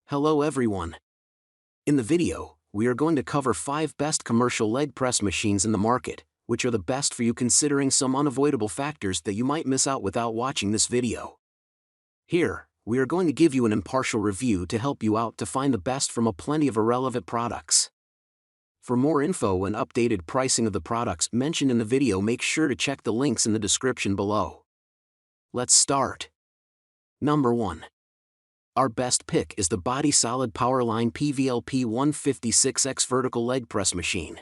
Hello everyone. In the video, we are going to cover 5 best commercial leg press machines in the market, which are the best for you considering some unavoidable factors that you might miss out without watching this video. Here, we are going to give you an impartial review to help you out to find the best from a plenty of irrelevant products. For more info and updated pricing of the products mentioned in the video, make sure to check the links in the description below. Let's start. Number 1. Our best pick is the Body Solid Powerline PVLP 156X vertical leg press machine.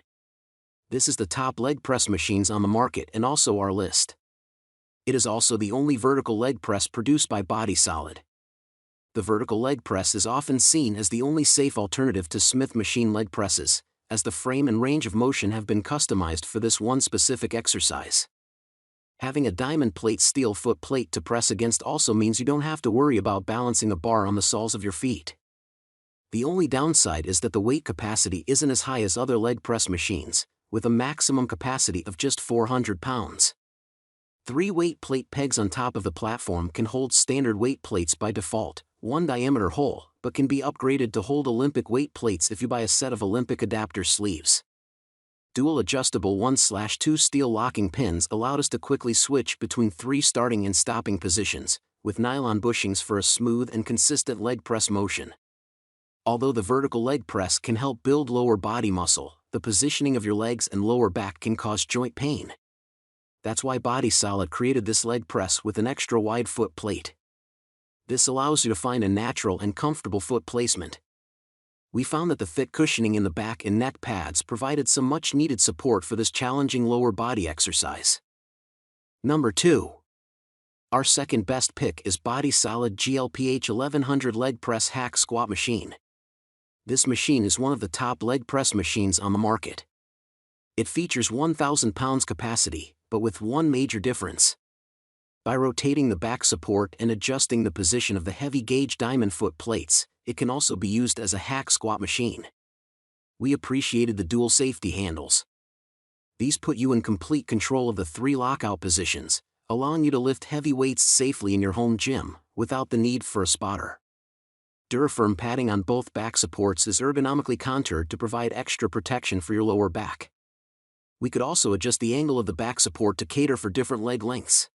This is the top leg press machines on the market and also our list. It is also the only vertical leg press produced by Body Solid. The vertical leg press is often seen as the only safe alternative to Smith machine leg presses, as the frame and range of motion have been customized for this one specific exercise. Having a diamond plate steel foot plate to press against also means you don't have to worry about balancing a bar on the soles of your feet. The only downside is that the weight capacity isn't as high as other leg press machines, with a maximum capacity of just 400 pounds. 3 weight plate pegs on top of the platform can hold standard weight plates by default, 1 diameter hole, but can be upgraded to hold Olympic weight plates if you buy a set of Olympic adapter sleeves. Dual adjustable 1/2 steel locking pins allowed us to quickly switch between 3 starting and stopping positions, with nylon bushings for a smooth and consistent leg press motion. Although the vertical leg press can help build lower body muscle, the positioning of your legs and lower back can cause joint pain. That's why Body Solid created this leg press with an extra wide foot plate. This allows you to find a natural and comfortable foot placement. We found that the thick cushioning in the back and neck pads provided some much-needed support for this challenging lower body exercise. Number 2. Our second best pick is Body Solid GLPH 1100 Leg Press Hack Squat Machine. This machine is one of the top leg press machines on the market. It features 1,000 pounds capacity, but with one major difference. By rotating the back support and adjusting the position of the heavy-gauge diamond foot plates, it can also be used as a hack squat machine. We appreciated the dual safety handles. These put you in complete control of the 3 lockout positions, allowing you to lift heavy weights safely in your home gym, without the need for a spotter. Durafirm padding on both back supports is ergonomically contoured to provide extra protection for your lower back. We could also adjust the angle of the back support to cater for different leg lengths.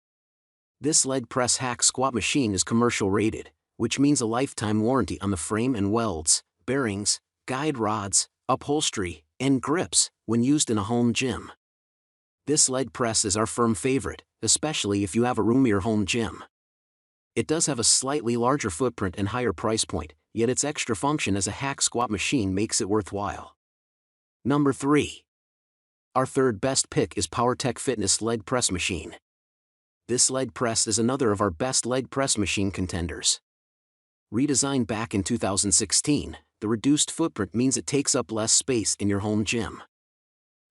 This leg press hack squat machine is commercial rated, which means a lifetime warranty on the frame and welds, bearings, guide rods, upholstery, and grips when used in a home gym. This leg press is our firm favorite, especially if you have a roomier home gym. It does have a slightly larger footprint and higher price point, yet its extra function as a hack squat machine makes it worthwhile. Number 3. Our third best pick is Powertec Fitness Leg Press Machine. This leg press is another of our best leg press machine contenders. Redesigned back in 2016, the reduced footprint means it takes up less space in your home gym.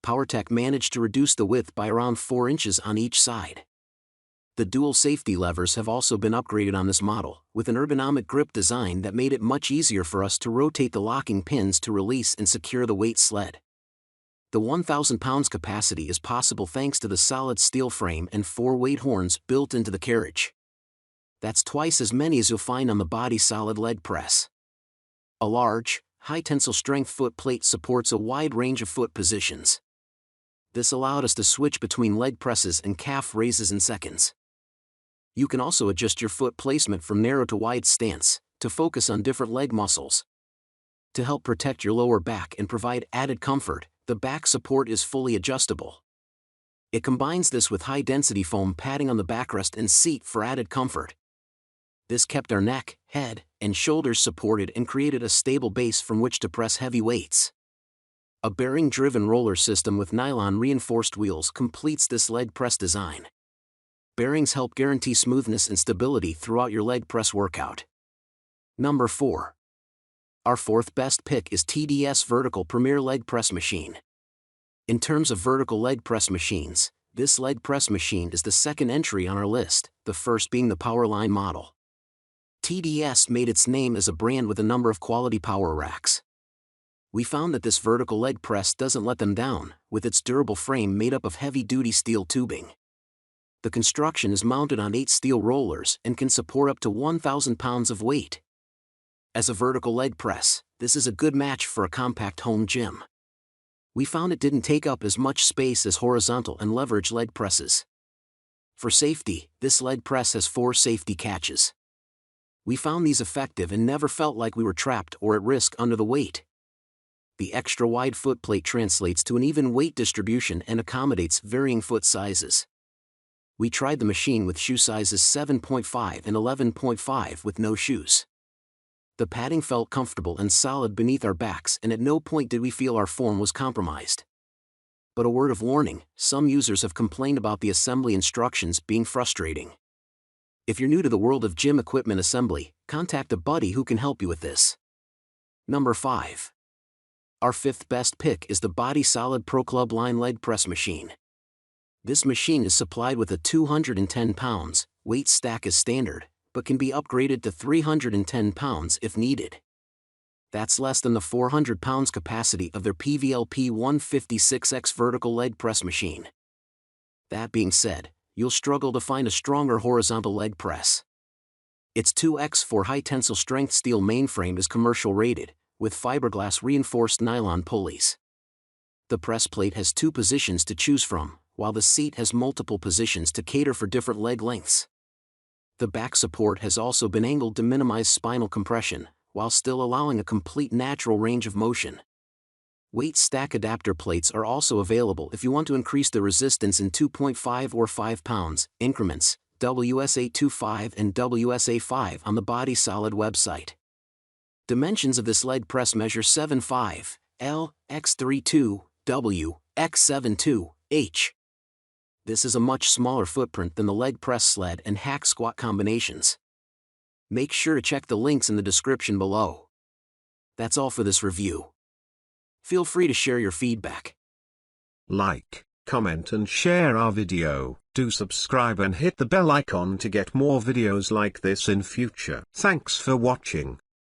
Powertec managed to reduce the width by around 4 inches on each side. The dual safety levers have also been upgraded on this model, with an ergonomic grip design that made it much easier for us to rotate the locking pins to release and secure the weight sled. The 1,000 pounds capacity is possible thanks to the solid steel frame and 4 weight horns built into the carriage. That's twice as many as you'll find on the Body Solid leg press. A large, high-tensile strength foot plate supports a wide range of foot positions. This allowed us to switch between leg presses and calf raises in seconds. You can also adjust your foot placement from narrow to wide stance, to focus on different leg muscles. To help protect your lower back and provide added comfort, the back support is fully adjustable. It combines this with high-density foam padding on the backrest and seat for added comfort. This kept our neck, head, and shoulders supported and created a stable base from which to press heavy weights. A bearing-driven roller system with nylon-reinforced wheels completes this leg press design. Bearings help guarantee smoothness and stability throughout your leg press workout. Number 4. Our fourth best pick is TDS Vertical Premier Leg Press Machine. In terms of vertical leg press machines, this leg press machine is the second entry on our list, the first being the Powerline model. TDS made its name as a brand with a number of quality power racks. We found that this vertical leg press doesn't let them down, with its durable frame made up of heavy-duty steel tubing. The construction is mounted on 8 steel rollers and can support up to 1,000 pounds of weight. As a vertical leg press, this is a good match for a compact home gym. We found it didn't take up as much space as horizontal and leverage leg presses. For safety, this leg press has 4 safety catches. We found these effective and never felt like we were trapped or at risk under the weight. The extra wide footplate translates to an even weight distribution and accommodates varying foot sizes. We tried the machine with shoe sizes 7.5 and 11.5 with no shoes. The padding felt comfortable and solid beneath our backs, and at no point did we feel our form was compromised. But a word of warning, some users have complained about the assembly instructions being frustrating. If you're new to the world of gym equipment assembly, contact a buddy who can help you with this. Number 5. Our 5th best pick is the Body Solid ProClubLine leg press machine. This machine is supplied with a 210 pounds weight stack as standard, but can be upgraded to 310 pounds if needed. That's less than the 400 pounds capacity of their PVLP 156X vertical leg press machine. That being said, you'll struggle to find a stronger horizontal leg press. Its 2x4 high tensile strength steel mainframe is commercial rated, with fiberglass reinforced nylon pulleys. The press plate has 2 positions to choose from, while the seat has multiple positions to cater for different leg lengths. The back support has also been angled to minimize spinal compression, while still allowing a complete natural range of motion. Weight stack adapter plates are also available if you want to increase the resistance in 2.5 or 5 pounds increments, WSA25 and WSA5 on the Body Solid website. Dimensions of this leg press measure 7.5 L, x32, W, x72, H. This is a much smaller footprint than the leg press sled and hack squat combinations. Make sure to check the links in the description below. That's all for this review. Feel free to share your feedback. Like, comment and share our video. Do subscribe and hit the bell icon to get more videos like this in future. Thanks for watching.